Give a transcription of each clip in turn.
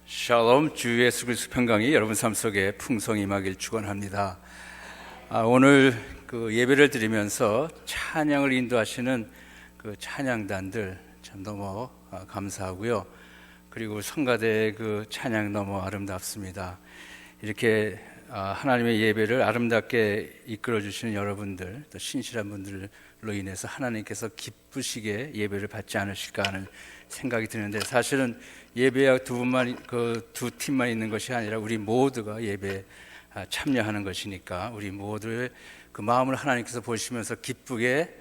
샬롬, 주 예수 그리스도 평강이 여러분 삶 속에 풍성히 임하길 축원합니다. 오늘 예배를 드리면서 찬양을 인도하시는 찬양단들 참 너무 감사하고요. 그리고 성가대의 찬양 너무 아름답습니다. 이렇게 하나님의 예배를 아름답게 이끌어 주시는 여러분들, 또 신실한 분들로 인해서 하나님께서 기쁘시게 예배를 받지 않으실까 하는 생각이 드는데, 사실은 예배야 두 팀만 있는 것이 아니라 우리 모두가 예배에 참여하는 것이니까 우리 모두의 그 마음을 하나님께서 보시면서 기쁘게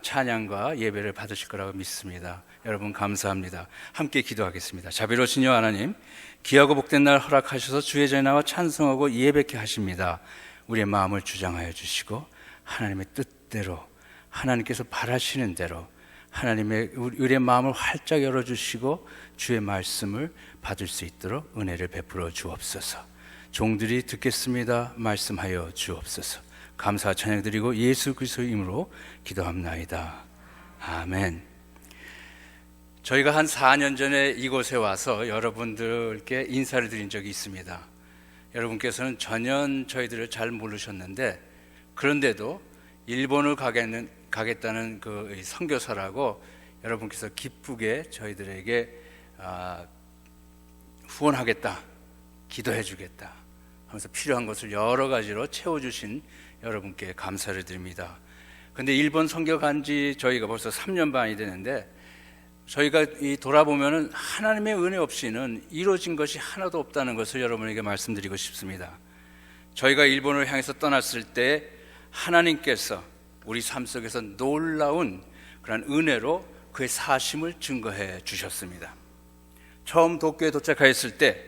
찬양과 예배를 받으실 거라고 믿습니다. 여러분 감사합니다. 함께 기도하겠습니다. 자비로우신 여호와 하나님, 귀하고 복된 날 허락하셔서 주의 전에 나와 찬송하고 예배케 하십니다. 우리의 마음을 주장하여 주시고 하나님의 뜻대로, 하나님께서 바라시는 대로 우리의 마음을 활짝 열어주시고 주의 말씀을 받을 수 있도록 은혜를 베풀어 주옵소서. 종들이 듣겠습니다. 말씀하여 주옵소서. 감사 찬양 드리고 예수 그리스도의 이름으로 기도합나이다. 아멘. 저희가 한 4년 전에 이곳에 와서 여러분들께 인사를 드린 적이 있습니다. 여러분께서는 전혀 저희들을 잘 모르셨는데, 그런데도 일본을 가겠다는 선교사라고 여러분께서 기쁘게 저희들에게 후원하겠다, 기도해 주겠다 하면서 필요한 것을 여러 가지로 채워주신 여러분께 감사를 드립니다. 그런데 일본 선교 간지 저희가 벌써 3년 반이 되는데, 저희가 돌아보면 하나님의 은혜 없이는 이루어진 것이 하나도 없다는 것을 여러분에게 말씀드리고 싶습니다. 저희가 일본을 향해서 떠났을 때 하나님께서 우리 삶 속에서 놀라운 그런 은혜로 그의 사심을 증거해 주셨습니다. 처음 도쿄에 도착하였을 때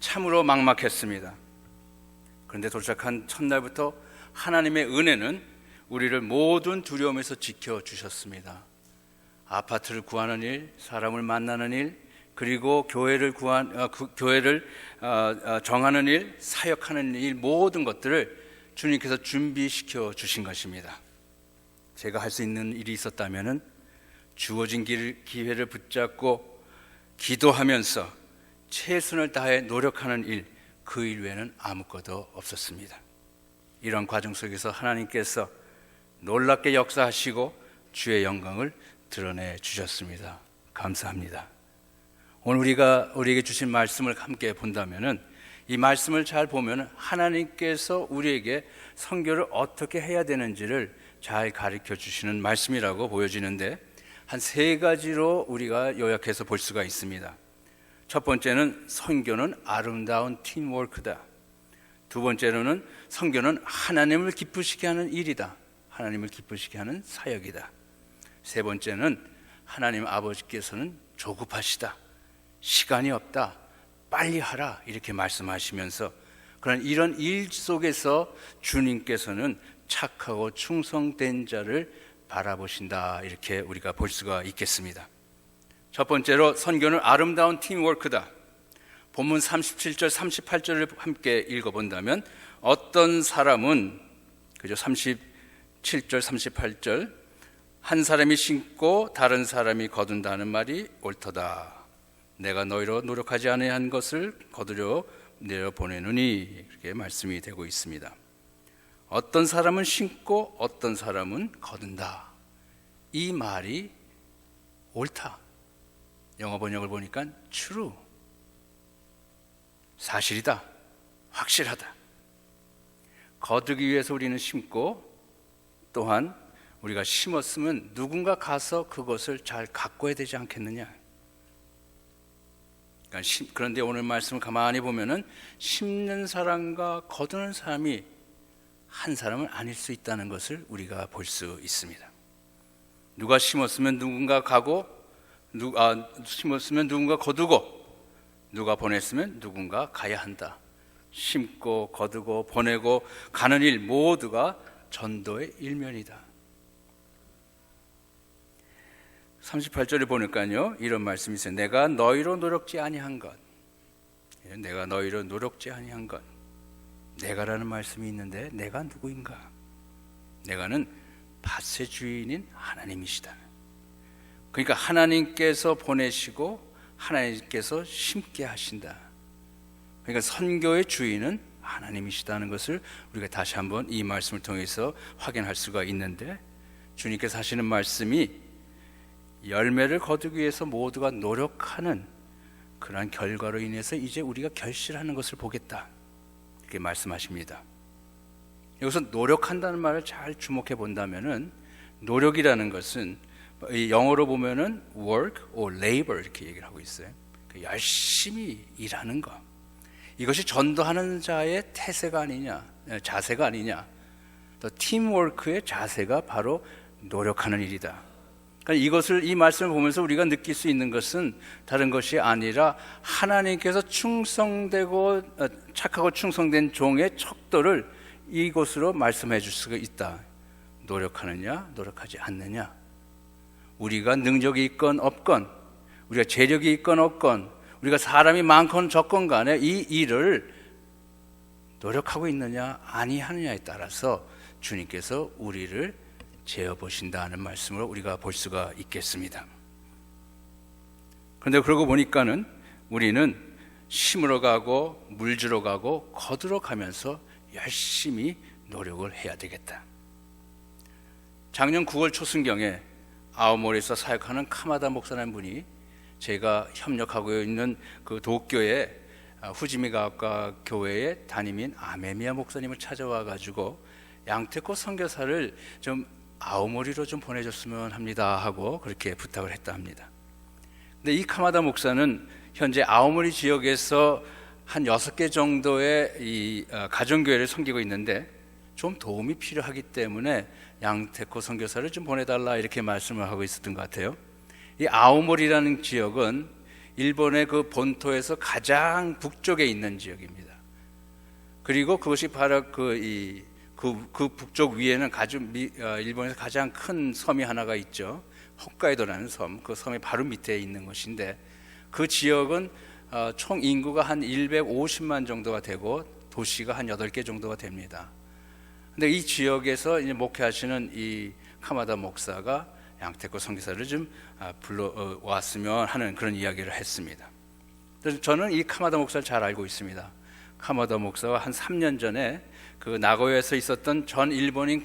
참으로 막막했습니다. 그런데 도착한 첫날부터 하나님의 은혜는 우리를 모든 두려움에서 지켜주셨습니다. 아파트를 구하는 일, 사람을 만나는 일, 그리고 교회를 정하는 일, 사역하는 일, 모든 것들을 주님께서 준비시켜 주신 것입니다. 제가 할 수 있는 일이 있었다면 주어진 기회를 붙잡고 기도하면서 최선을 다해 노력하는 일, 그 일 외에는 아무것도 없었습니다. 이런 과정 속에서 하나님께서 놀랍게 역사하시고 주의 영광을 드러내 주셨습니다. 감사합니다. 오늘 우리에게 주신 말씀을 함께 본다면, 이 말씀을 잘 보면 하나님께서 우리에게 선교를 어떻게 해야 되는지를 잘 가르쳐 주시는 말씀이라고 보여지는데, 한 3가지로 우리가 요약해서 볼 수가 있습니다. 첫 번째는 선교는 아름다운 팀워크다. 두 번째로는 선교는 하나님을 기쁘시게 하는 일이다. 하나님을 기쁘시게 하는 사역이다. 세 번째는 하나님 아버지께서는 조급하시다. 시간이 없다. 빨리 하라. 이렇게 말씀하시면서 이런 일 속에서 주님께서는 착하고 충성된 자를 바라보신다. 이렇게 우리가 볼 수가 있겠습니다. 첫 번째로 선교는 아름다운 팀워크다. 본문 37절 38절을 함께 읽어본다면, 어떤 사람은 37절 38절 한 사람이 심고 다른 사람이 거둔다는 말이 옳도다. 내가 너희로 노력하지 아니한 것을 거두려 내어 보내느니, 이렇게 말씀이 되고 있습니다. 어떤 사람은 심고 어떤 사람은 거둔다. 이 말이 옳다. 영어 번역을 보니까 true, 사실이다, 확실하다. 거두기 위해서 우리는 심고, 또한 우리가 심었으면 누군가 가서 그것을 잘 가꿔야 되지 않겠느냐. 그런데 오늘 말씀을 가만히 보면은 심는 사람과 거두는 사람이 한 사람은 아닐 수 있다는 것을 우리가 볼 수 있습니다. 누가 심었으면 누군가 가고, 심었으면 누군가 거두고, 누가 보냈으면 누군가 가야 한다. 심고 거두고 보내고 가는 일 모두가 전도의 일면이다. 38절에 보니까요, 이런 말씀이 있어요. 내가 너희로 노력지 아니한 것. 내가 너희로 노력지 아니한 것. 내가라는 말씀이 있는데, 내가 누구인가? 내가는 밭의 주인인 하나님이시다. 그러니까 하나님께서 보내시고 하나님께서 심게 하신다. 그러니까 선교의 주인은 하나님이시다는 것을 우리가 다시 한번 이 말씀을 통해서 확인할 수가 있는데, 주님께서 하시는 말씀이 열매를 거두기 위해서 모두가 노력하는 그러한 결과로 인해서 이제 우리가 결실하는 것을 보겠다, 이렇게 말씀하십니다. 여기서 노력한다는 말을 잘 주목해 본다면은, 노력이라는 것은 영어로 보면은 work or labor 이렇게 얘기를 하고 있어요. 열심히 일하는 것, 이것이 전도하는 자의 태세가 아니냐, 자세가 아니냐. 또 팀워크의 자세가 바로 노력하는 일이다. 그러니까 이것을, 이 말씀을 보면서 우리가 느낄 수 있는 것은 다른 것이 아니라 하나님께서 충성되고 착하고 충성된 종의 척도를 이것으로 말씀해 줄 수가 있다. 노력하느냐 노력하지 않느냐, 우리가 능력이 있건 없건, 우리가 재력이 있건 없건, 우리가 사람이 많건 적건 간에 이 일을 노력하고 있느냐 아니하느냐에 따라서 주님께서 우리를 재어보신다는 말씀으로 우리가 볼 수가 있겠습니다. 그런데 그러고 보니까는 우리는 심으러 가고 물주러 가고 거두러 가면서 열심히 노력을 해야 되겠다. 작년 9월 초순경에 아오모리에서 사역하는 카마다 목사라는 분이 제가 협력하고 있는 그 도쿄의 후지미가오카 교회의 담임인 아메미야 목사님을 찾아와 가지고 양테코 선교사를 좀 아오모리로 좀 보내줬으면 합니다 하고 그렇게 부탁을 했다 합니다. 근데 이 카마다 목사는 현재 아오모리 지역에서 한 6개 정도의 이 가정교회를 섬기고 있는데 좀 도움이 필요하기 때문에 양테코 선교사를 좀 보내달라 이렇게 말씀을 하고 있었던 것 같아요. 이 아오모리라는 지역은 일본의 그 본토에서 가장 북쪽에 있는 지역입니다. 그리고 그것이 바로 그 북쪽 위에는 일본에서 가장 큰 섬이 하나가 있죠. 홋카이도라는 섬, 그 섬이 바로 밑에 있는 것인데, 그 지역은 총 인구가 한 150만 정도가 되고 도시가 한 8개 정도가 됩니다. 근데 이 지역에서 이제 목회하시는 이 카마다 목사가 양테코 선교사를 좀 불러왔으면 하는 그런 이야기를 했습니다. 그래서 저는 이 카마다 목사를 잘 알고 있습니다. 카마다 목사와 한 3년 전에 그 나고야에서 있었던 전 일본인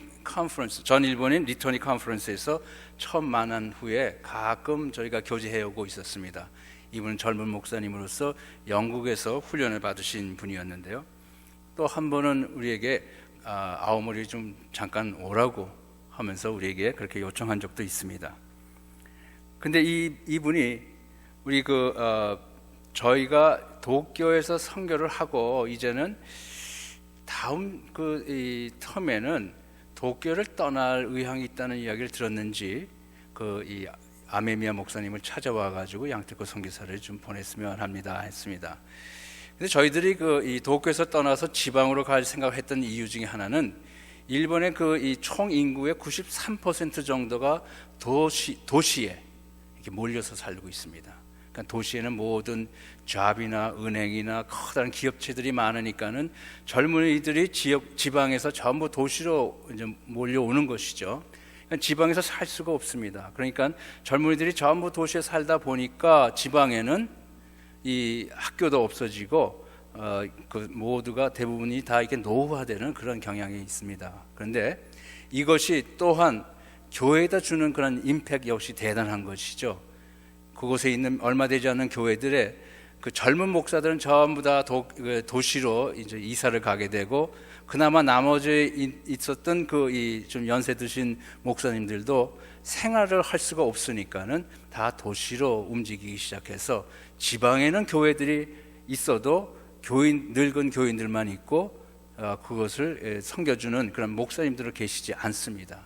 리터니 컨퍼런스에서 처음 만난 후에 가끔 저희가 교제해 오고 있었습니다. 이분은 젊은 목사님으로서 영국에서 훈련을 받으신 분이었는데요. 또 한 번은 우리에게 아오모리 좀 잠깐 오라고 하면서 우리에게 그렇게 요청한 적도 있습니다. 근데 이분이 우리 저희가 도쿄에서 선교를 하고 이제는 다음 이 텀에는 도쿄를 떠날 의향이 있다는 이야기를 들었는지 이 아메미야 목사님을 찾아와 가지고 양테코 선교사를 좀 보냈으면 합니다 했습니다. 근데 저희들이 이 도쿄에서 떠나서 지방으로 갈 생각을 했던 이유 중에 하나는 일본의 이 총 인구의 93% 정도가 도시에 이렇게 몰려서 살고 있습니다. 그러니까 도시에는 모든 잡이나 은행이나 커다란 기업체들이 많으니까는 젊은이들이 지방에서 전부 도시로 이제 몰려오는 것이죠. 그러니까 지방에서 살 수가 없습니다. 그러니까 젊은이들이 전부 도시에 살다 보니까 지방에는 이 학교도 없어지고 모두가 대부분이 다 이렇게 노후화되는 그런 경향이 있습니다. 그런데 이것이 또한 교회에다 주는 그런 임팩트 역시 대단한 것이죠. 그곳에 있는 얼마 되지 않은 교회들의 그 젊은 목사들은 전부 다 도시로 이제 이사를 가게 되고, 그나마 나머지 있었던 좀 연세 드신 목사님들도 생활을 할 수가 없으니까는 다 도시로 움직이기 시작해서 지방에는 교회들이 있어도 늙은 교인들만 있고 그것을 섬겨주는 그런 목사님들은 계시지 않습니다.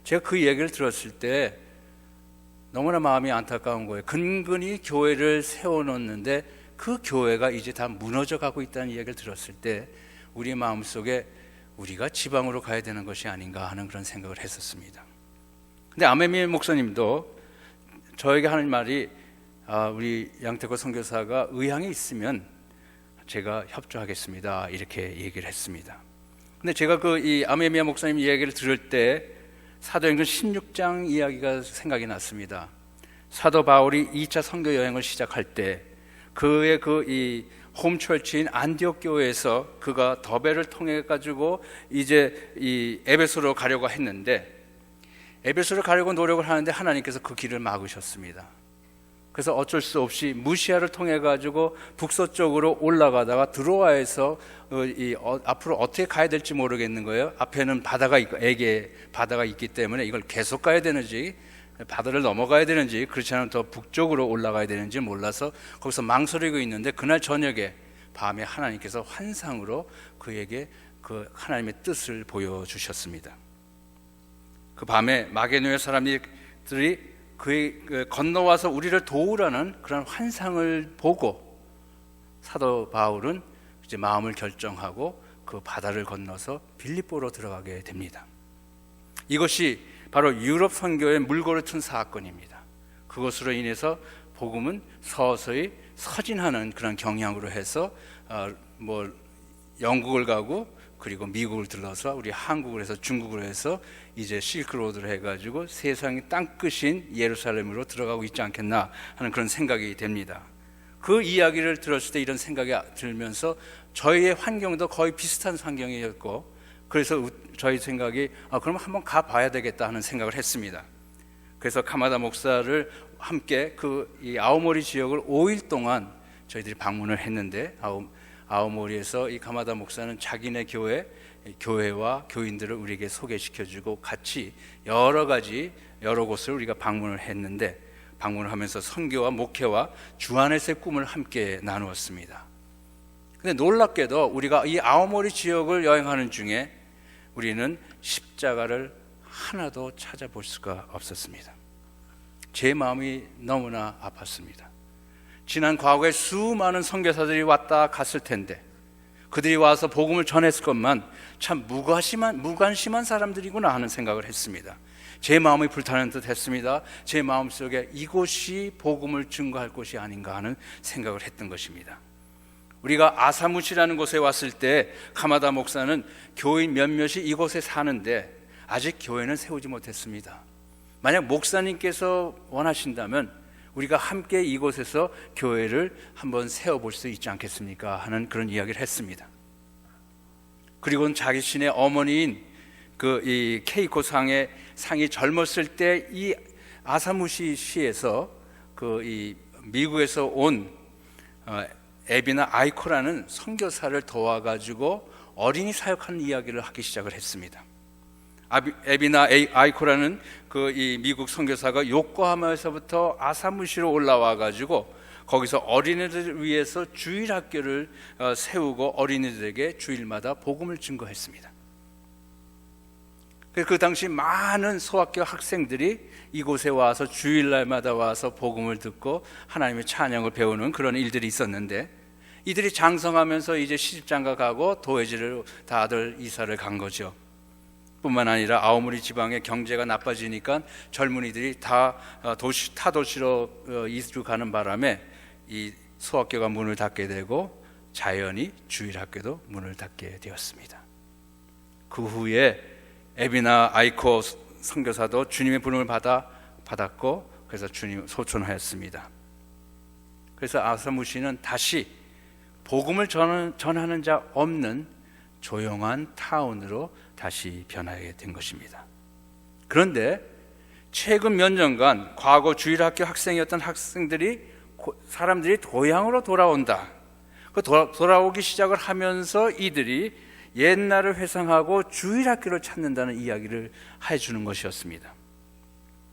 제가 그 얘기를 들었을 때 너무나 마음이 안타까운 거예요. 근근히 교회를 세워놓는데 그 교회가 이제 다 무너져 가고 있다는 이야기를 들었을 때 우리 마음속에 우리가 지방으로 가야 되는 것이 아닌가 하는 그런 생각을 했었습니다. 근데 아메미 목사님도 저에게 하는 말이 우리 양태코 선교사가 의향이 있으면 제가 협조하겠습니다 이렇게 얘기를 했습니다. 근데 제가 이 아메미야 목사님 이야기를 들을 때 사도행전 16장 이야기가 생각이 났습니다. 사도 바울이 2차 선교 여행을 시작할 때 그의 이 홈철치인 안디옥 교회에서 그가 더베를 통해 가지고 이제 이 에베소로 가려고 했는데, 에베소를 가려고 노력을 하는데 하나님께서 그 길을 막으셨습니다. 그래서 어쩔 수 없이 무시아를 통해 가지고 북서쪽으로 올라가다가 드로아에서 앞으로 어떻게 가야 될지 모르겠는 거예요. 앞에는 바다가 있고 에게 바다가 있기 때문에 이걸 계속 가야 되는지 바다를 넘어가야 되는지 그렇지 않으면 더 북쪽으로 올라가야 되는지 몰라서 거기서 망설이고 있는데, 그날 저녁에 밤에 하나님께서 환상으로 그에게 그 하나님의 뜻을 보여주셨습니다. 그 밤에 마게도냐 사람들이 그의 건너와서 우리를 도우라는 그런 환상을 보고 사도 바울은 이제 마음을 결정하고 그 바다를 건너서 빌립보로 들어가게 됩니다. 이것이 바로 유럽 선교의 물꼬를 튼 사건입니다. 그것으로 인해서 복음은 서서히 서진하는 그런 경향으로 해서 영국을 가고 그리고 미국을 들러서 우리 한국을 해서 중국을 해서 이제 실크로드를 해가지고 세상의 땅끝인 예루살렘으로 들어가고 있지 않겠나 하는 그런 생각이 됩니다. 그 이야기를 들었을 때 이런 생각이 들면서 저희의 환경도 거의 비슷한 환경이었고, 그래서 저희 생각이 그럼 한번 가봐야 되겠다 하는 생각을 했습니다. 그래서 카마다 목사를 함께 이 아오모리 지역을 5일 동안 저희들이 방문을 했는데, 아오모리에서 이 카마다 목사는 자기네 교회와 교인들을 우리에게 소개시켜주고 같이 여러 곳을 우리가 방문을 했는데, 방문을 하면서 선교와 목회와 주안에서의 꿈을 함께 나누었습니다. 근데 놀랍게도 우리가 이 아오모리 지역을 여행하는 중에 우리는 십자가를 하나도 찾아볼 수가 없었습니다. 제 마음이 너무나 아팠습니다. 지난 과거에 수많은 선교사들이 왔다 갔을 텐데 그들이 와서 복음을 전했을 것만 참 무관심한 사람들이구나 하는 생각을 했습니다. 제 마음이 불타는 듯 했습니다. 제 마음속에 이곳이 복음을 증거할 곳이 아닌가 하는 생각을 했던 것입니다. 우리가 아사무시라는 곳에 왔을 때 카마다 목사는 교인 몇몇이 이곳에 사는데 아직 교회는 세우지 못했습니다. 만약 목사님께서 원하신다면 우리가 함께 이곳에서 교회를 한번 세워볼 수 있지 않겠습니까 하는 그런 이야기를 했습니다. 그리고는 자기 신의 어머니인 이 케이코 상이 젊었을 때 이 아사무시 시에서 이 미국에서 온 에비나 아이코라는 선교사를 도와가지고 어린이 사역하는 이야기를 하기 시작을 했습니다. 에비나 아이코라는 이 미국 선교사가 요코하마에서부터 아사무시로 올라와가지고 거기서 어린이들을 위해서 주일학교를 세우고 어린이들에게 주일마다 복음을 증거했습니다. 그 당시 많은 소학교 학생들이 이곳에 와서 주일날마다 와서 복음을 듣고 하나님의 찬양을 배우는 그런 일들이 있었는데, 이들이 장성하면서 이제 시집장가 가고 도회지를 다들 이사를 간 거죠. 뿐만 아니라 아오모리 지방의 경제가 나빠지니까 젊은이들이 다 타도시로 이주가는 바람에 이 소학교가 문을 닫게 되고 자연히 주일학교도 문을 닫게 되었습니다. 그 후에 에비나 아이코 선교사도 주님의 부름을 받았고 그래서 주님 소천하였습니다. 그래서 아사무시는 다시 복음을 전하는 자 없는 조용한 타운으로 다시 변하게 된 것입니다. 그런데 최근 몇 년간 과거 주일학교 학생이었던 사람들이 고향으로 돌아온다. 돌아오기 시작을 하면서 이들이 옛날을 회상하고 주일학교를 찾는다는 이야기를 해주는 것이었습니다.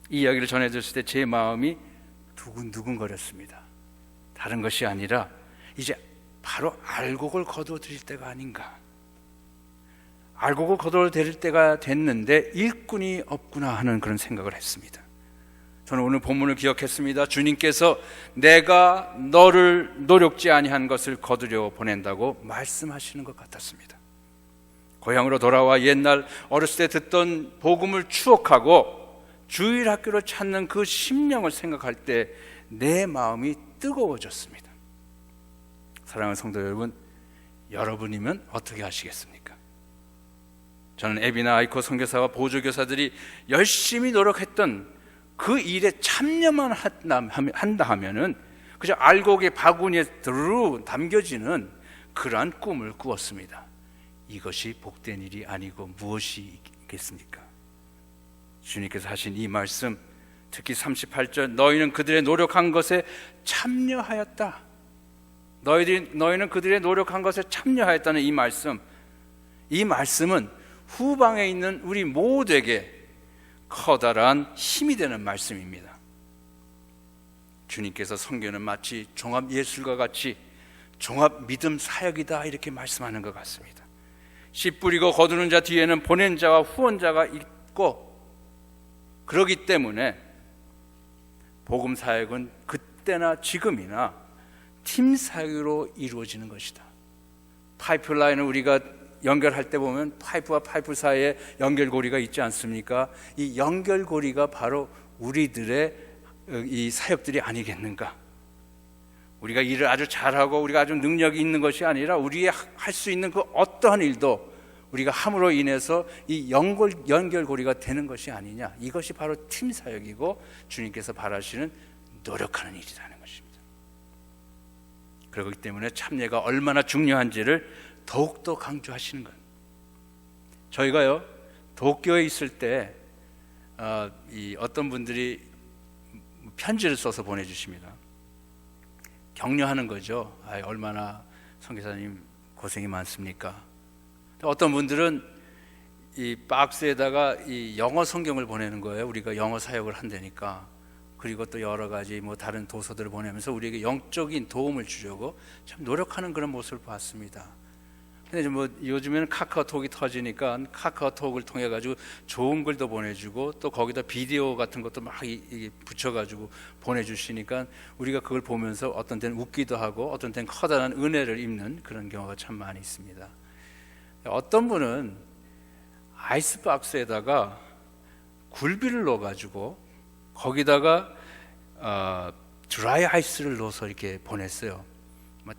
이 이야기를 전해줬을 때 제 마음이 두근두근거렸습니다. 다른 것이 아니라 이제 바로 알곡을 거두어드릴 때가 아닌가. 알곡을 거두어드릴 때가 됐는데 일꾼이 없구나 하는 그런 생각을 했습니다. 저는 오늘 본문을 기억했습니다. 주님께서 내가 너를 노력지 아니한 것을 거두려 보낸다고 말씀하시는 것 같았습니다. 고향으로 돌아와 옛날 어렸을 때 듣던 복음을 추억하고 주일학교를 찾는 그 심령을 생각할 때 내 마음이 뜨거워졌습니다. 사랑하는 성도 여러분, 여러분이면 어떻게 하시겠습니까? 저는 에비나 아이코 선교사와 보조교사들이 열심히 노력했던 그 일에 참여만 한다 하면은 그저 알곡의 바구니에 드르르 담겨지는 그러한 꿈을 꾸었습니다. 이것이 복된 일이 아니고 무엇이 있겠습니까? 주님께서 하신 이 말씀, 특히 38절, 너희는 그들의 노력한 것에 참여하였다. 너희는 그들의 노력한 것에 참여하였다는 이 말씀은 후방에 있는 우리 모두에게 커다란 힘이 되는 말씀입니다. 주님께서 성경은 마치 종합예술과 같이 종합 믿음 사역이다 이렇게 말씀하는 것 같습니다. 씨 뿌리고 거두는 자 뒤에는 보낸 자와 후원자가 있고, 그렇기 때문에 복음 사역은 그때나 지금이나 팀 사역으로 이루어지는 것이다. 파이프라인을 우리가 연결할 때 보면 파이프와 파이프 사이에 연결고리가 있지 않습니까? 이 연결고리가 바로 우리들의 이 사역들이 아니겠는가? 우리가 일을 아주 잘하고 우리가 아주 능력이 있는 것이 아니라 우리의 할 수 있는 그 어떠한 일도 우리가 함으로 인해서 이 연결고리가 되는 것이 아니냐. 이것이 바로 팀 사역이고 주님께서 바라시는 노력하는 일이라는 것입니다. 그렇기 때문에 참여가 얼마나 중요한지를 더욱더 강조하시는 거예요. 저희가요 도쿄에 있을 때 어떤 분들이 편지를 써서 보내주십니다. 격려하는 거죠. 얼마나 선교사님 고생이 많습니까? 어떤 분들은 이 박스에다가 이 영어 성경을 보내는 거예요. 우리가 영어 사역을 한다니까. 그리고 또 여러 가지 다른 도서들을 보내면서 우리에게 영적인 도움을 주려고 참 노력하는 그런 모습을 봤습니다. 근데 요즘에는 카카오톡이 터지니까 카카오톡을 통해 가지고 좋은 글도 보내주고 또 거기다 비디오 같은 것도 막 붙여가지고 보내주시니까 우리가 그걸 보면서 어떤 때는 웃기도 하고 어떤 때는 커다란 은혜를 입는 그런 경우가 참 많이 있습니다. 어떤 분은 아이스박스에다가 굴비를 넣어가지고 거기다가 드라이 아이스를 넣어서 이렇게 보냈어요.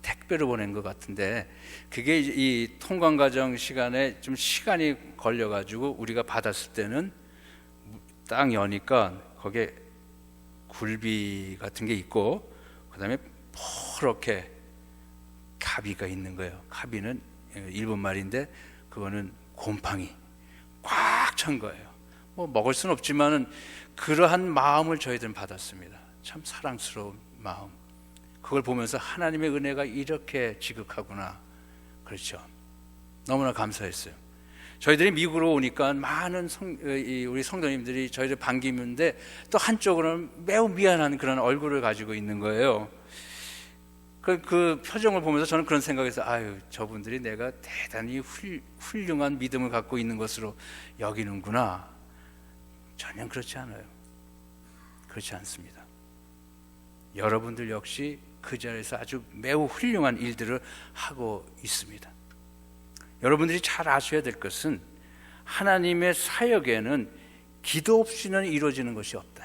택배로 보낸 것 같은데 그게 이 통관 과정 시간에 좀 시간이 걸려가지고 우리가 받았을 때는 딱 여니까 거기에 굴비 같은 게 있고 그 다음에 포렇게 가비가 있는 거예요. 가비는 일본 말인데 그거는 곰팡이 꽉 찬 거예요. 먹을 수는 없지만은 그러한 마음을 저희들은 받았습니다. 참 사랑스러운 마음. 그걸 보면서 하나님의 은혜가 이렇게 지극하구나. 그렇죠. 너무나 감사했어요. 저희들이 미국으로 오니까 많은 우리 성도님들이 저희를 반기는데 또 한쪽으로는 매우 미안한 그런 얼굴을 가지고 있는 거예요. 그 표정을 보면서 저는 그런 생각에서 저분들이 내가 대단히 훌륭한 믿음을 갖고 있는 것으로 여기는구나. 전혀 그렇지 않아요. 그렇지 않습니다. 여러분들 역시 그 자리에서 아주 매우 훌륭한 일들을 하고 있습니다. 여러분들이 잘 아셔야 될 것은 하나님의 사역에는 기도 없이는 이루어지는 것이 없다.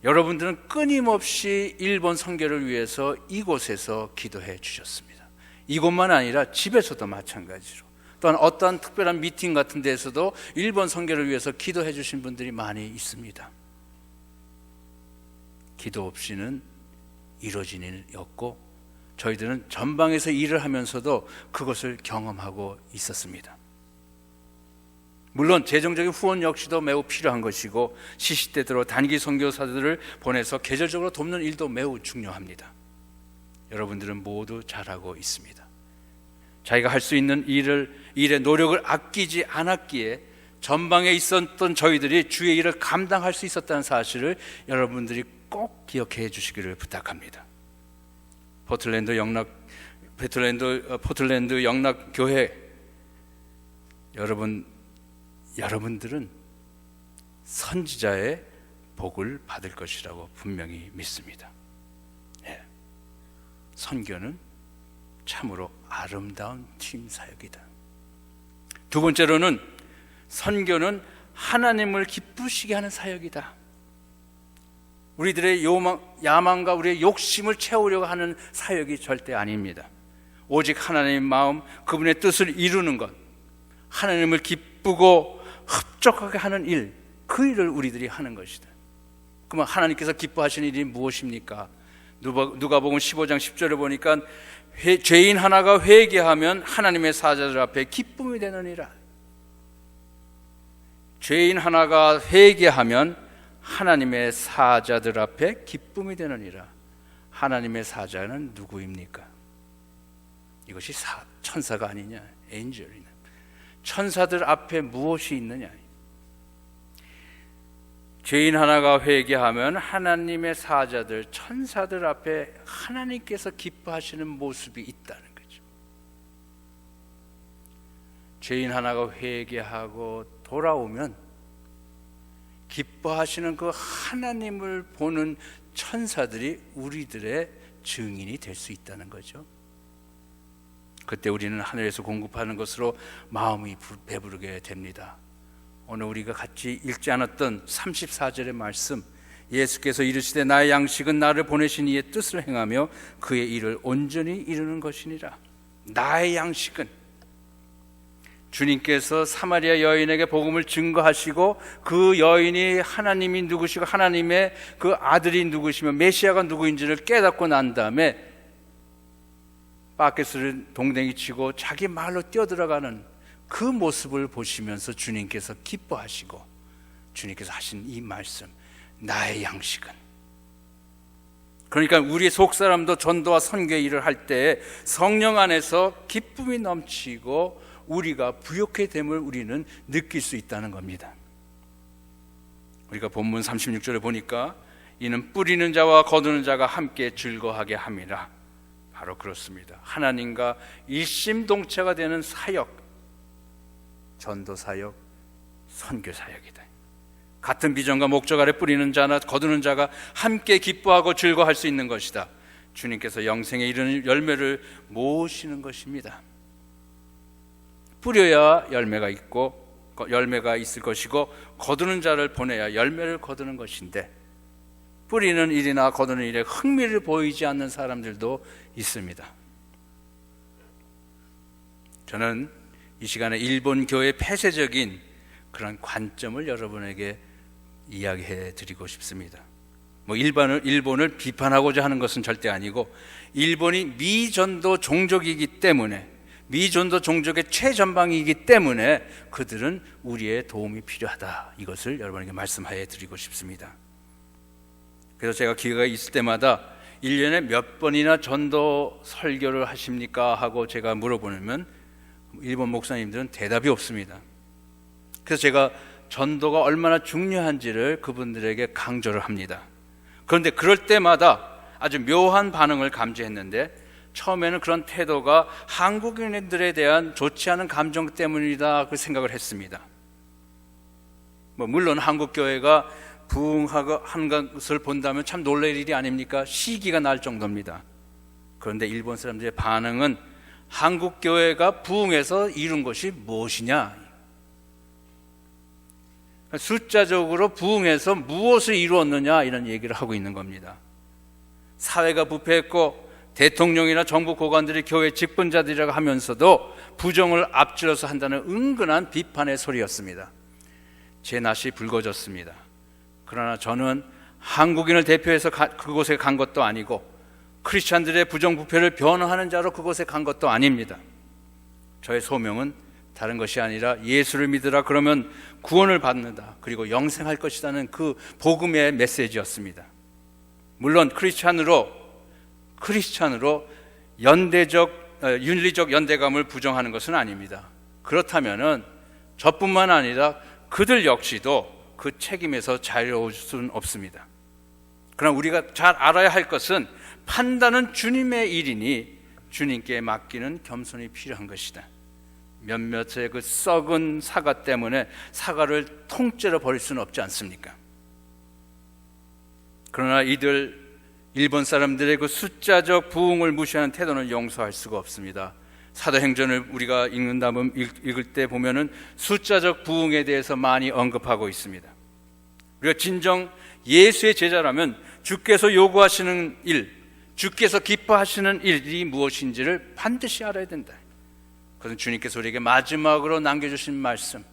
여러분들은 끊임없이 일본 선교를 위해서 이곳에서 기도해 주셨습니다. 이곳만 아니라 집에서도 마찬가지로 또한 어떠한 특별한 미팅 같은 데서도 일본 선교를 위해서 기도해 주신 분들이 많이 있습니다. 기도 없이는 이루어지는 일이 없고 저희들은 전방에서 일을 하면서도 그것을 경험하고 있었습니다. 물론 재정적인 후원 역시도 매우 필요한 것이고 시시때대로 단기 선교사들을 보내서 계절적으로 돕는 일도 매우 중요합니다. 여러분들은 모두 잘하고 있습니다. 자기가 할 수 있는 일의 노력을 아끼지 않았기에 전방에 있었던 저희들이 주의 일을 감당할 수 있었다는 사실을 여러분들이 꼭 기억해 주시기를 부탁합니다. 포틀랜드 영락교회 여러분들은 선지자의 복을 받을 것이라고 분명히 믿습니다. 선교는 참으로 아름다운 팀 사역이다. 두 번째로는 선교는 하나님을 기쁘시게 하는 사역이다. 우리들의 야망과 우리의 욕심을 채우려고 하는 사역이 절대 아닙니다. 오직 하나님의 마음, 그분의 뜻을 이루는 것, 하나님을 기쁘고 흡족하게 하는 일, 그 일을 우리들이 하는 것이다. 그러면 하나님께서 기뻐하시는 일이 무엇입니까? 누가복음 15장 10절에 보니까 죄인 하나가 회개하면 하나님의 사자들 앞에 기쁨이 되느니라. 죄인 하나가 회개하면 하나님의 사자들 앞에 기쁨이 되느니라. 하나님의 사자는 누구입니까? 이것이 천사가 아니냐? 엔젤이냐? 천사들 앞에 무엇이 있느냐? 죄인 하나가 회개하면 하나님의 사자들, 천사들 앞에 하나님께서 기뻐하시는 모습이 있다는 거죠. 죄인 하나가 회개하고 돌아오면 기뻐하시는 그 하나님을 보는 천사들이 우리들의 증인이 될 수 있다는 거죠. 그때 우리는 하늘에서 공급하는 것으로 마음이 배부르게 됩니다. 오늘 우리가 같이 읽지 않았던 34절의 말씀, 예수께서 이르시되 나의 양식은 나를 보내신 이의 뜻을 행하며 그의 일을 온전히 이루는 것이니라. 나의 양식은, 주님께서 사마리아 여인에게 복음을 증거하시고 그 여인이 하나님이 누구시고 하나님의 그 아들이 누구시며 메시아가 누구인지를 깨닫고 난 다음에 바켓을 동댕이 치고 자기 말로 뛰어들어가는 그 모습을 보시면서 주님께서 기뻐하시고 주님께서 하신 이 말씀, 나의 양식은, 그러니까 우리 속사람도 전도와 선교의 일을 할 때 성령 안에서 기쁨이 넘치고 우리가 부욕해 됨을 우리는 느낄 수 있다는 겁니다. 우리가 본문 36절에 보니까 이는 뿌리는 자와 거두는 자가 함께 즐거워하게 함이라. 바로 그렇습니다. 하나님과 일심동체가 되는 사역, 전도 사역, 선교 사역이다. 같은 비전과 목적 아래 뿌리는 자나 거두는 자가 함께 기뻐하고 즐거워할 수 있는 것이다. 주님께서 영생에 이르는 열매를 모으시는 것입니다. 뿌려야 열매가 있고 열매가 있을 것이고 거두는 자를 보내야 열매를 거두는 것인데 뿌리는 일이나 거두는 일에 흥미를 보이지 않는 사람들도 있습니다. 저는 이 시간에 일본 교회의 폐쇄적인 그런 관점을 여러분에게 이야기해 드리고 싶습니다. 일본을 비판하고자 하는 것은 절대 아니고, 일본이 미전도 종족이기 때문에, 미전도 종족의 최전방이기 때문에 그들은 우리의 도움이 필요하다, 이것을 여러분에게 말씀하여 드리고 싶습니다. 그래서 제가 기회가 있을 때마다 1년에 몇 번이나 전도 설교를 하십니까? 하고 제가 물어보면 일본 목사님들은 대답이 없습니다. 그래서 제가 전도가 얼마나 중요한지를 그분들에게 강조를 합니다. 그런데 그럴 때마다 아주 묘한 반응을 감지했는데, 처음에는 그런 태도가 한국인들에 대한 좋지 않은 감정 때문이다, 그 생각을 했습니다. 물론 한국교회가 부흥한 것을 본다면 참 놀랄 일이 아닙니까? 시기가 날 정도입니다. 그런데 일본 사람들의 반응은 한국교회가 부흥해서 이룬 것이 무엇이냐, 숫자적으로 부흥해서 무엇을 이루었느냐, 이런 얘기를 하고 있는 겁니다. 사회가 부패했고 대통령이나 정부 고관들이 교회 직분자들이라고 하면서도 부정을 앞질러서 한다는 은근한 비판의 소리였습니다. 제 낯이 붉어졌습니다. 그러나 저는 한국인을 대표해서 그곳에 간 것도 아니고 크리스찬들의 부정부패를 변호하는 자로 그곳에 간 것도 아닙니다. 저의 소명은 다른 것이 아니라 예수를 믿으라, 그러면 구원을 받는다, 그리고 영생할 것이라는 그 복음의 메시지였습니다. 물론 크리스찬으로 윤리적 연대감을 부정하는 것은 아닙니다. 그렇다면은 저뿐만 아니라 그들 역시도 그 책임에서 자유로울 수는 없습니다. 그러나 우리가 잘 알아야 할 것은 판단은 주님의 일이니 주님께 맡기는 겸손이 필요한 것이다. 몇몇의 그 썩은 사과 때문에 사과를 통째로 버릴 수는 없지 않습니까? 그러나 일본 사람들의 그 숫자적 부흥을 무시하는 태도는 용서할 수가 없습니다. 사도행전을 우리가 읽을 때 보면은 숫자적 부흥에 대해서 많이 언급하고 있습니다. 우리가 진정 예수의 제자라면 주께서 요구하시는 일, 주께서 기뻐하시는 일이 무엇인지를 반드시 알아야 된다. 그것은 주님께서 우리에게 마지막으로 남겨주신 말씀,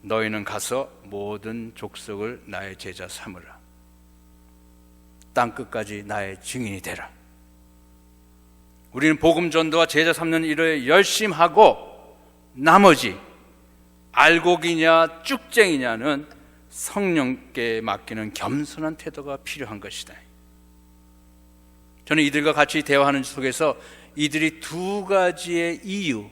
너희는 가서 모든 족속을 나의 제자 삼으라. 땅 끝까지 나의 증인이 되라. 우리는 복음 전도와 제자 삼는 일을 열심히 하고 나머지 알곡이냐 쭉쟁이냐는 성령께 맡기는 겸손한 태도가 필요한 것이다. 저는 이들과 같이 대화하는 속에서 이들이 두 가지의 이유,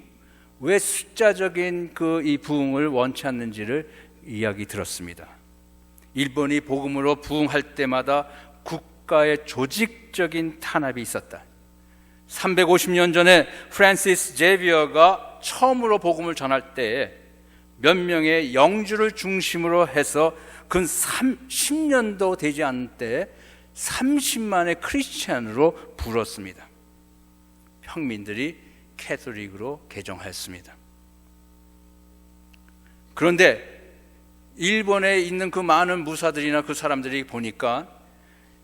왜 숫자적인 이 부흥을 원치 않는지를 이야기 들었습니다. 일본이 복음으로 부흥할 때마다 국가의 조직적인 탄압이 있었다. 350년 전에 프란시스 제비어가 처음으로 복음을 전할 때에 몇 명의 영주를 중심으로 해서 근 10년도 되지 않은 때에 30만의 크리스찬으로 불었습니다. 평민들이 캐톨릭으로 개종하였습니다. 그런데 일본에 있는 그 많은 무사들이나 그 사람들이 보니까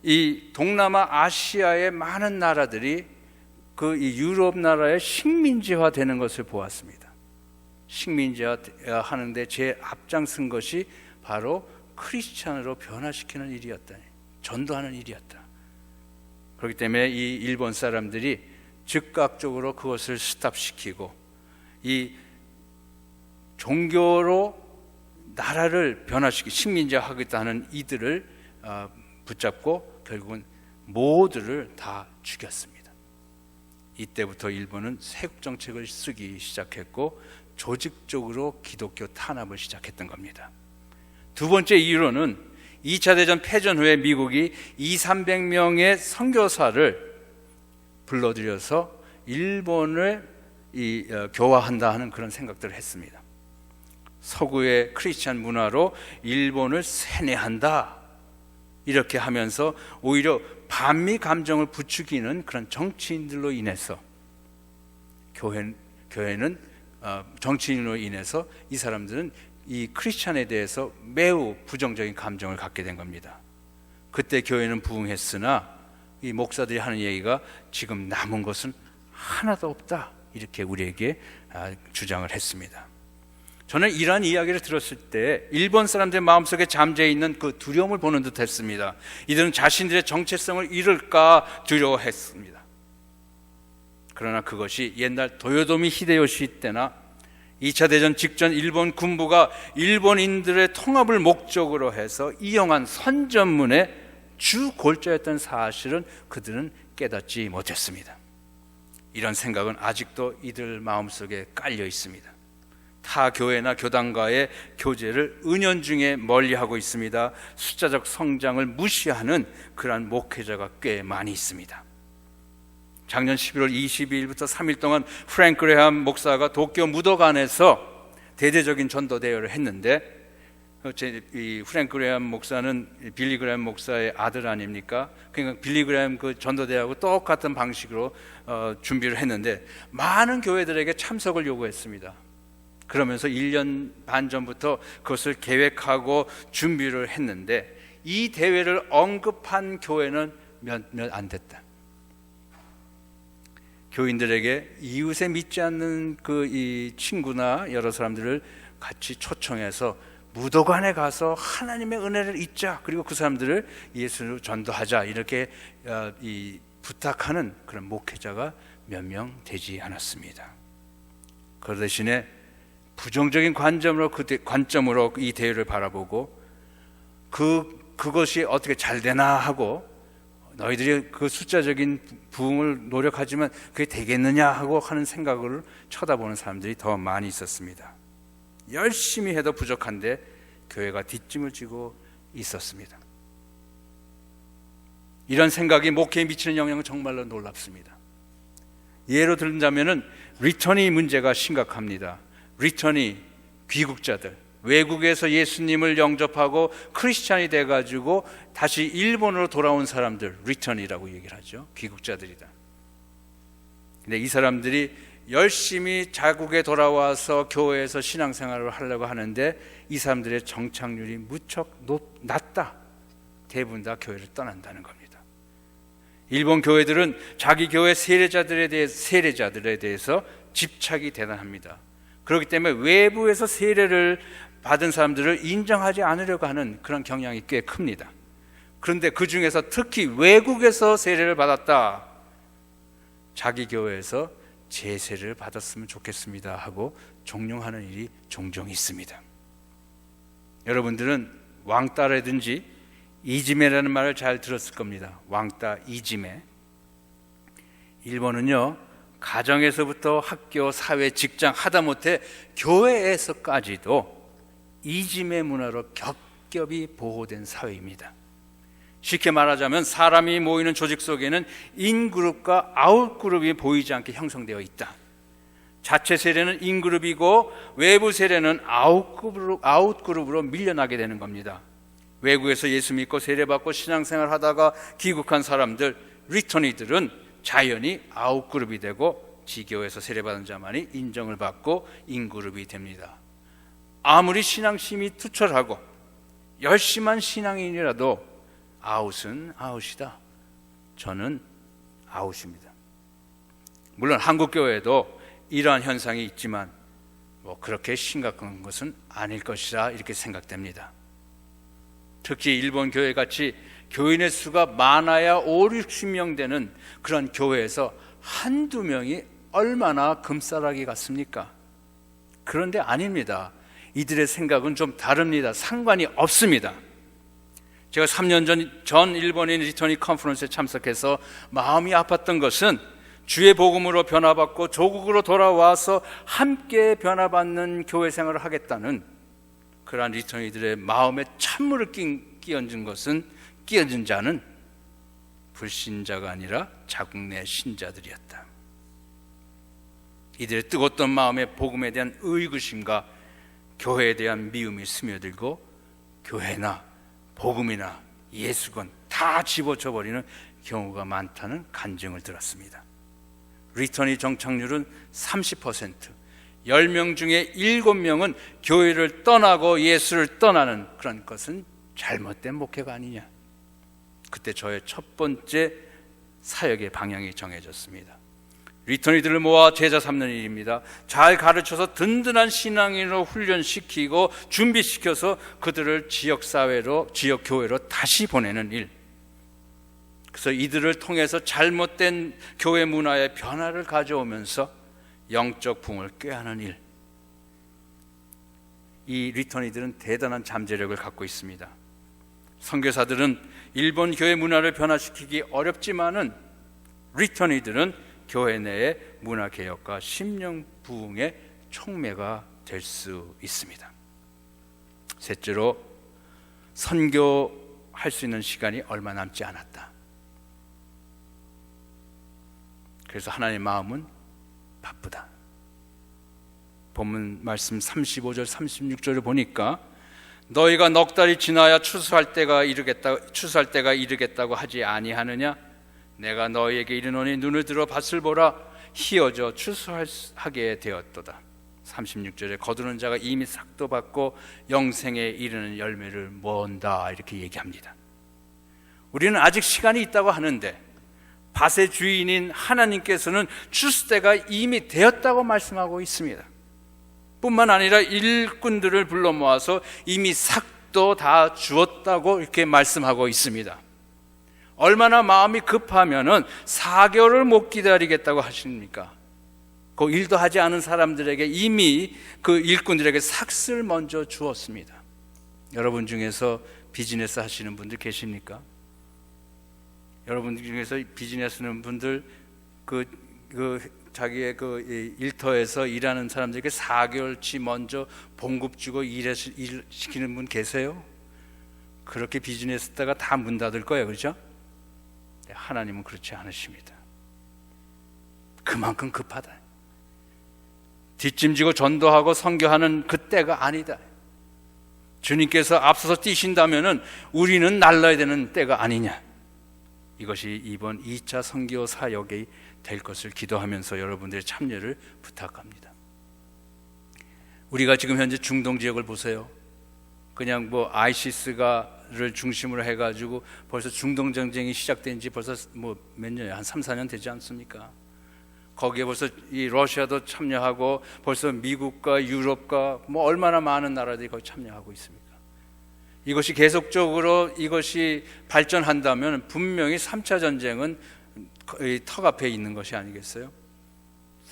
이 동남아 아시아의 많은 나라들이 이 유럽 나라의 식민지화 되는 것을 보았습니다. 식민지화 하는데 제 앞장선 것이 바로 크리스찬으로 변화시키는 일이었다. 전도하는 일이었다. 그렇기 때문에 이 일본 사람들이 즉각적으로 그것을 스탑시키고 이 종교로 나라를 변화시키 식민지화하겠다는 이들을 붙잡고 결국은 모두를 다 죽였습니다. 이때부터 일본은 세국 정책을 쓰기 시작했고 조직적으로 기독교 탄압을 시작했던 겁니다. 두 번째 이유로는 2차 대전 패전 후에 미국이 200~300명의 선교사를 불러들여서 일본을 교화한다 하는 그런 생각들을 했습니다. 서구의 크리스찬 문화로 일본을 세뇌한다 이렇게 하면서 오히려 반미 감정을 부추기는 그런 정치인들로 인해서 교회는 정치인으로 인해서 이 사람들은 이 크리스찬에 대해서 매우 부정적인 감정을 갖게 된 겁니다. 그때 교회는 부흥했으나 이 목사들이 하는 얘기가 지금 남은 것은 하나도 없다 이렇게 우리에게 주장을 했습니다. 저는 이러한 이야기를 들었을 때 일본 사람들의 마음속에 잠재해 있는 그 두려움을 보는 듯 했습니다. 이들은 자신들의 정체성을 잃을까 두려워했습니다. 그러나 그것이 옛날 도요토미 히데요시 때나 2차 대전 직전 일본 군부가 일본인들의 통합을 목적으로 해서 이용한 선전문의 주 골자였던 사실은 그들은 깨닫지 못했습니다. 이런 생각은 아직도 이들 마음속에 깔려 있습니다. 타 교회나 교단과의 교제를 은연중에 멀리하고 있습니다. 숫자적 성장을 무시하는 그러한 목회자가 꽤 많이 있습니다. 작년 11월 22일부터 3일 동안 프랭크 그레함 목사가 도쿄 무도관에서 대대적인 전도 대회를 했는데 이 프랭크 그레함 목사는 빌리 그레함 목사의 아들 아닙니까? 그러니까 빌리 그레함 그 전도 대회하고 똑같은 방식으로 준비를 했는데 많은 교회들에게 참석을 요구했습니다. 그러면서 1년 반 전부터 그것을 계획하고 준비를 했는데 이 대회를 언급한 교회는 몇 안 됐다. 교인들에게 이웃에 믿지 않는 이 친구나 여러 사람들을 같이 초청해서 무도관에 가서 하나님의 은혜를 잊자, 그리고 그 사람들을 예수로 전도하자 이렇게 부탁하는 그런 목회자가 몇 명 되지 않았습니다. 그 대신에 부정적인 관점으로 이 대회를 바라보고 그것이 어떻게 잘 되나 하고 너희들이 그 숫자적인 부흥을 노력하지만 그게 되겠느냐 하고 하는 생각을 쳐다보는 사람들이 더 많이 있었습니다. 열심히 해도 부족한데 교회가 뒷짐을 지고 있었습니다. 이런 생각이 목회에 미치는 영향은 정말로 놀랍습니다. 예로 들자면은 리터니 문제가 심각합니다. 리터니, 귀국자들, 외국에서 예수님을 영접하고 크리스찬이 돼가지고 다시 일본으로 돌아온 사람들, 리턴이라고 얘기를 하죠. 귀국자들이다. 근데 이 사람들이 열심히 자국에 돌아와서 교회에서 신앙생활을 하려고 하는데 이 사람들의 정착률이 무척 낮다. 대부분 다 교회를 떠난다는 겁니다. 일본 교회들은 자기 교회 세례자들에 대해서 집착이 대단합니다. 그렇기 때문에 외부에서 세례를 받은 사람들을 인정하지 않으려고 하는 그런 경향이 꽤 큽니다. 그런데 그 중에서 특히 외국에서 세례를 받았다, 자기 교회에서 제세를 받았으면 좋겠습니다 하고 종용하는 일이 종종 있습니다. 여러분들은 왕따라든지 이지메라는 말을 잘 들었을 겁니다. 왕따, 이지메. 일본은요, 가정에서부터 학교, 사회, 직장, 하다못해 교회에서까지도 이지메 문화로 겹겹이 보호된 사회입니다. 쉽게 말하자면 사람이 모이는 조직 속에는 인그룹과 아웃그룹이 보이지 않게 형성되어 있다. 자체 세례는 인그룹이고 외부 세례는 아웃그룹으로 밀려나게 되는 겁니다. 외국에서 예수 믿고 세례받고 신앙생활 하다가 귀국한 사람들, 리터니들은 자연히 아웃그룹이 되고 지교에서 세례받은 자만이 인정을 받고 인그룹이 됩니다. 아무리 신앙심이 투철하고 열심한 신앙인이라도 아웃은 아웃이다. 저는 아웃입니다. 물론 한국 교회에도 이러한 현상이 있지만 그렇게 심각한 것은 아닐 것이라 이렇게 생각됩니다. 특히 일본 교회같이 교인의 수가 많아야 5, 60명 되는 그런 교회에서 한두 명이 얼마나 금싸라기 같습니까? 그런데 아닙니다. 이들의 생각은 좀 다릅니다. 상관이 없습니다. 제가 3년 전 일본인 리터니 컨퍼런스에 참석해서 마음이 아팠던 것은 주의 복음으로 변화받고 조국으로 돌아와서 함께 변화받는 교회 생활을 하겠다는 그러한 리터니들의 마음에 찬물을 끼얹은 자는 불신자가 아니라 자국 내 신자들이었다. 이들의 뜨겁던 마음에 복음에 대한 의구심과 교회에 대한 미움이 스며들고 교회나 복음이나 예수건 다 집어쳐버리는 경우가 많다는 간증을 들었습니다. 리터니 정착률은 30%, 10명 중에 7명은 교회를 떠나고 예수를 떠나는 그런 것은 잘못된 목회가 아니냐. 그때 저의 첫 번째 사역의 방향이 정해졌습니다. 리터니들을 모아 제자 삼는 일입니다. 잘 가르쳐서 든든한 신앙인으로 훈련시키고 준비시켜서 그들을 지역사회로, 지역교회로 다시 보내는 일. 그래서 이들을 통해서 잘못된 교회 문화의 변화를 가져오면서 영적 붕을 꾀하는 일. 이 리터니들은 대단한 잠재력을 갖고 있습니다. 선교사들은 일본 교회 문화를 변화시키기 어렵지만은 리터니들은 교회 내의 문화개혁과 심령 부흥의 촉매가 될 수 있습니다. 셋째로, 선교할 수 있는 시간이 얼마 남지 않았다. 그래서 하나님의 마음은 바쁘다. 본문 말씀 35절 36절을 보니까 너희가 넉 달이 지나야 추수할 때가 이르겠다고 하지 아니하느냐? 내가 너희에게 이르노니 눈을 들어 밭을 보라, 희어져 추수하게 되었도다. 36절에 거두는 자가 이미 삭도 받고 영생에 이르는 열매를 모은다, 이렇게 얘기합니다. 우리는 아직 시간이 있다고 하는데 밭의 주인인 하나님께서는 추수 때가 이미 되었다고 말씀하고 있습니다. 뿐만 아니라 일꾼들을 불러 모아서 이미 삭도 다 주었다고 이렇게 말씀하고 있습니다. 얼마나 마음이 급하면은 4개월을 못 기다리겠다고 하십니까? 그 일도 하지 않은 사람들에게 이미 그 일꾼들에게 삭을 먼저 주었습니다. 여러분 중에서 비즈니스 하시는 분들 계십니까? 여러분 중에서 비즈니스 하는 분들 자기의 그 일터에서 일하는 사람들에게 4개월치 먼저 봉급 주고 일 시키는 분 계세요? 그렇게 비즈니스 때가 다 문 닫을 거예요, 그렇죠? 하나님은 그렇지 않으십니다. 그만큼 급하다. 뒷짐지고 전도하고 선교하는 그때가 아니다. 주님께서 앞서서 뛰신다면은 우리는 날라야 되는 때가 아니냐. 이것이 이번 2차 선교 사역이 될 것을 기도하면서 여러분들의 참여를 부탁합니다. 우리가 지금 현재 중동 지역을 보세요. 그냥 아이시스를 중심으로 해가지고 벌써 중동 전쟁이 시작된 지 벌써 몇 년이에요? 한 3, 4년 되지 않습니까? 거기에 벌써 이 러시아도 참여하고 벌써 미국과 유럽과 뭐 얼마나 많은 나라들이 거기 참여하고 있습니까? 이것이 계속적으로 이것이 발전한다면 분명히 3차 전쟁은 거의 턱 앞에 있는 것이 아니겠어요?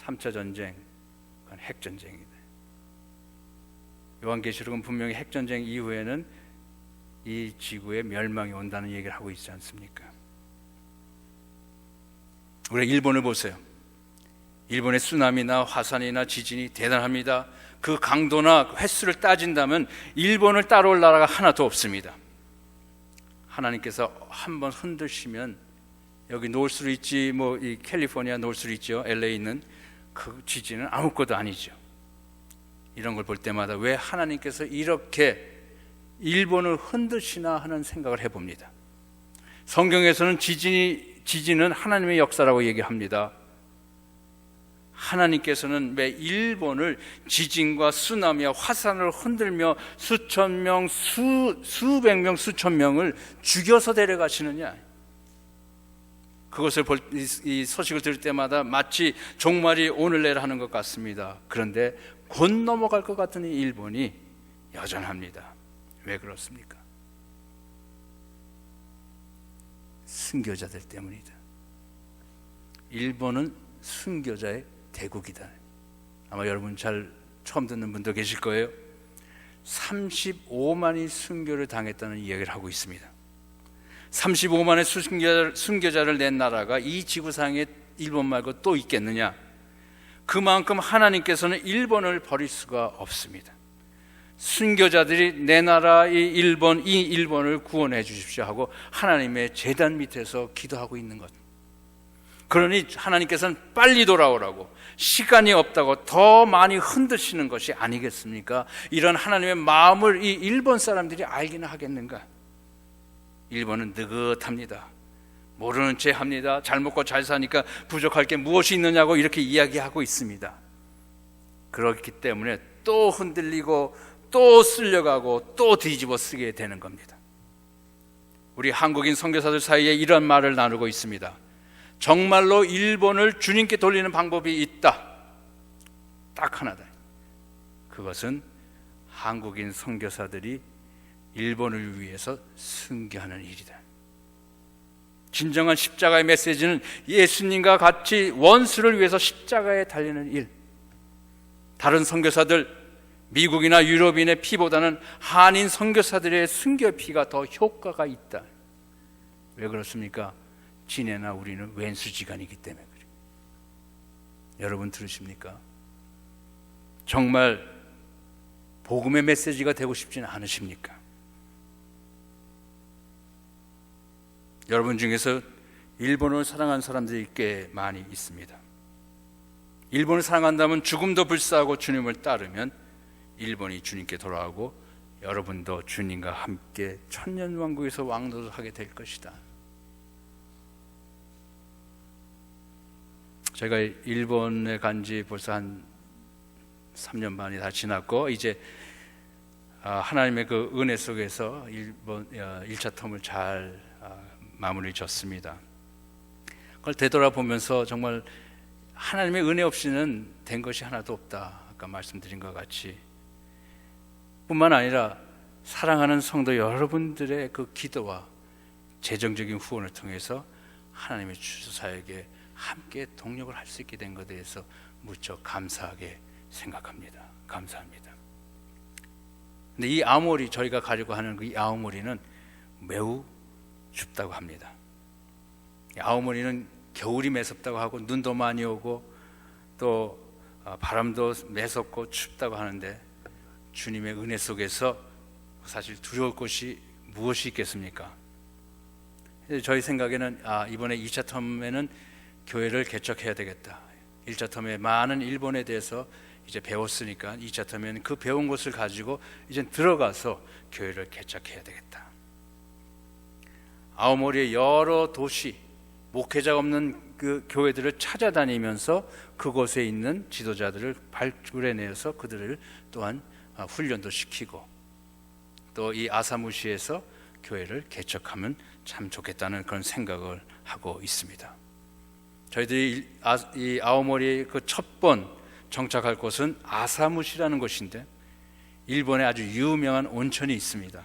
3차 전쟁, 그건 핵전쟁이다. 요한계시록은 분명히 핵전쟁 이후에는 이 지구의 멸망이 온다는 얘기를 하고 있지 않습니까? 우리 일본을 보세요. 일본의 쓰나미나 화산이나 지진이 대단합니다. 그 강도나 횟수를 따진다면 일본을 따라올 나라가 하나도 없습니다. 하나님께서 한번 흔드시면 여기 노스로 있지, 뭐 이 캘리포니아 노스로 있죠, LA 있는 그 지진은 아무것도 아니죠. 이런 걸 볼 때마다 왜 하나님께서 이렇게 일본을 흔드시나 하는 생각을 해봅니다. 성경에서는 지진은 하나님의 역사라고 얘기합니다. 하나님께서는 왜 일본을 지진과 쓰나미와 화산을 흔들며 수천 명, 수백 명, 수천 명을 죽여서 데려가시느냐? 그것을 이 소식을 들을 때마다 마치 종말이 오늘 내일 하는 것 같습니다. 그런데 곧 넘어갈 것 같은 이 일본이 여전합니다. 왜 그렇습니까? 순교자들 때문이다. 일본은 순교자의 대국이다. 아마 여러분 잘 처음 듣는 분도 계실 거예요. 35만이 순교를 당했다는 이야기를 하고 있습니다. 35만의 순교자를 낸 나라가 이 지구상에 일본 말고 또 있겠느냐? 그만큼 하나님께서는 일본을 버릴 수가 없습니다. 순교자들이 내 나라 이 일본을 구원해 주십시오 하고 하나님의 제단 밑에서 기도하고 있는 것. 그러니 하나님께서는 빨리 돌아오라고, 시간이 없다고 더 많이 흔드시는 것이 아니겠습니까? 이런 하나님의 마음을 이 일본 사람들이 알기는 하겠는가? 일본은 느긋합니다. 모르는 채 합니다. 잘 먹고 잘 사니까 부족할 게 무엇이 있느냐고 이렇게 이야기하고 있습니다. 그렇기 때문에 또 흔들리고 또 쓸려가고 또 뒤집어 쓰게 되는 겁니다. 우리 한국인 선교사들 사이에 이런 말을 나누고 있습니다. 정말로 일본을 주님께 돌리는 방법이 있다. 딱 하나다. 그것은 한국인 선교사들이 일본을 위해서 순교하는 일이다. 진정한 십자가의 메시지는 예수님과 같이 원수를 위해서 십자가에 달리는 일. 다른 선교사들, 미국이나 유럽인의 피보다는 한인 선교사들의 순교 피가 더 효과가 있다. 왜 그렇습니까? 지네나 우리는 왼수지간이기 때문에 그래요. 여러분 들으십니까? 정말 복음의 메시지가 되고 싶지는 않으십니까? 여러분 중에서 일본을 사랑하는 사람들이 꽤 많이 있습니다. 일본을 사랑한다면 죽음도 불사하고 주님을 따르면 일본이 주님께 돌아오고 여러분도 주님과 함께 천년왕국에서 왕노를 하게 될 것이다. 제가 일본에 간 지 벌써 한 3년 반이 다 지났고 이제 하나님의 그 은혜 속에서 일본 1차 텀을 잘 마무리 졌습니다. 그걸 되돌아보면서 정말 하나님의 은혜 없이는 된 것이 하나도 없다. 아까 말씀드린 것 같이 뿐만 아니라 사랑하는 성도 여러분들의 그 기도와 재정적인 후원을 통해서 하나님의 주사에게 함께 동력을 할 수 있게 된 것에 대해서 무척 감사하게 생각합니다. 감사합니다. 근데 이 아오모리, 저희가 가려고 하는 이 아오모리는 매우 춥다고 합니다. 아오모리는 겨울이 매섭다고 하고 눈도 많이 오고 또 바람도 매섭고 춥다고 하는데 주님의 은혜 속에서 사실 두려울 것이 무엇이 있겠습니까? 저희 생각에는 이번에 2차 텀에는 교회를 개척해야 되겠다. 1차 텀에 많은 일본에 대해서 이제 배웠으니까 2차 텀에는 그 배운 것을 가지고 이제 들어가서 교회를 개척해야 되겠다. 아오모리의 여러 도시, 목회자가 없는 그 교회들을 찾아다니면서 그곳에 있는 지도자들을 발굴해내서 그들을 또한 훈련도 시키고 또 이 아사무시에서 교회를 개척하면 참 좋겠다는 그런 생각을 하고 있습니다. 저희들이 이 아오모리 그 첫 번 정착할 곳은 아사무시라는 곳인데 일본에 아주 유명한 온천이 있습니다.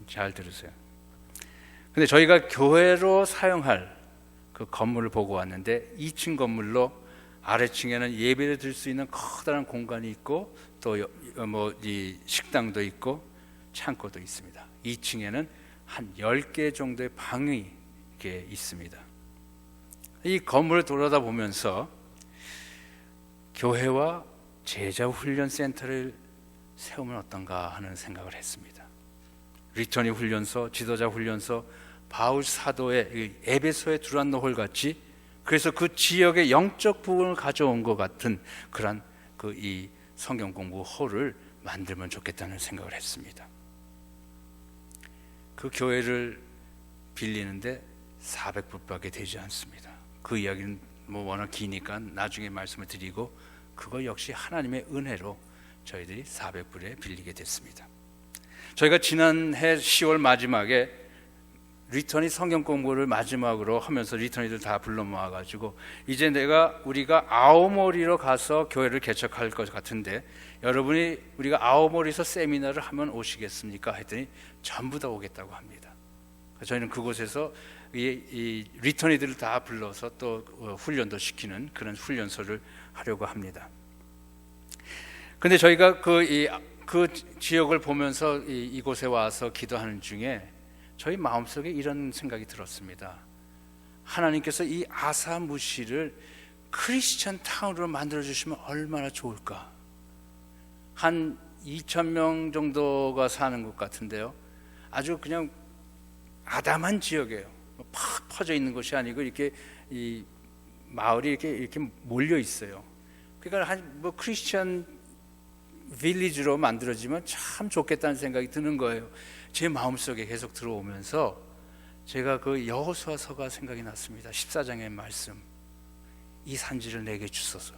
잘 들으세요. 근데 저희가 교회로 사용할 그 건물을 보고 왔는데 2층 건물로 아래층에는 예배를 드릴 수 있는 커다란 공간이 있고 또 이 식당도 있고 창고도 있습니다. 2층에는 한 10개 정도의 방이 이렇게 있습니다. 이 건물을 돌아다 보면서 교회와 제자 훈련 센터를 세우면 어떤가 하는 생각을 했습니다. 리터니 훈련소, 지도자 훈련소, 바울 사도의 에베소의 두란노홀 같이, 그래서 그 지역의 영적 부분을 가져온 것 같은 그런 이 성경 공부 홀을 만들면 좋겠다는 생각을 했습니다. 그 교회를 빌리는데 400불밖에 되지 않습니다. 그 이야기는 워낙 기니까 나중에 말씀을 드리고, 그거 역시 하나님의 은혜로 저희들이 400불에 빌리게 됐습니다. 저희가 지난해 10월 마지막에 리터니 성경 공부를 마지막으로 하면서 리터니들 다 불러 모아가지고 이제 우리가 아오모리로 가서 교회를 개척할 것 같은데 여러분이 우리가 아오모리에서 세미나를 하면 오시겠습니까? 했더니 전부 다 오겠다고 합니다. 저희는 그곳에서 이 리터니들을 다 불러서 또 훈련도 시키는 그런 훈련소를 하려고 합니다. 근데 저희가 그 지역을 보면서 이곳에 와서 기도하는 중에 저희 마음속에 이런 생각이 들었습니다. 하나님께서 이 아사무시를 크리스천 타운으로 만들어주시면 얼마나 좋을까. 한 2,000명 정도가 사는 것 같은데요, 아주 그냥 아담한 지역이에요. 팍 퍼져 있는 것이 아니고 이렇게 이 마을이 이렇게 몰려 있어요. 그러니까 크리스천 빌리지로 만들어지면 참 좋겠다는 생각이 드는 거예요. 제 마음속에 계속 들어오면서 제가 그 여호수아서가 생각이 났습니다. 14장의 말씀, 이 산지를 내게 주소서.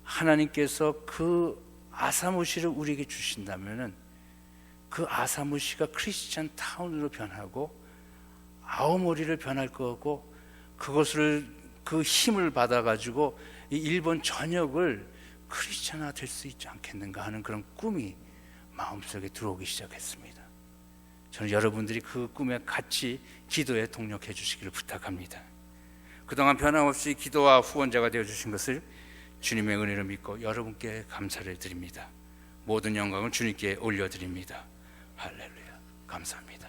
하나님께서 그 아사무시를 우리에게 주신다면은 그 아사무시가 크리스천 타운으로 변하고 아오모리를 변할 거고, 그것을 그 힘을 받아가지고 이 일본 전역을 크리스천화 될 수 있지 않겠는가 하는 그런 꿈이 마음속에 들어오기 시작했습니다. 저는 여러분들이 그 꿈에 같이 기도에 동력해 주시기를 부탁합니다. 그동안 변함없이 기도와 후원자가 되어주신 것을 주님의 은혜를 믿고 여러분께 감사를 드립니다. 모든 영광을 주님께 올려드립니다. 할렐루야. 감사합니다.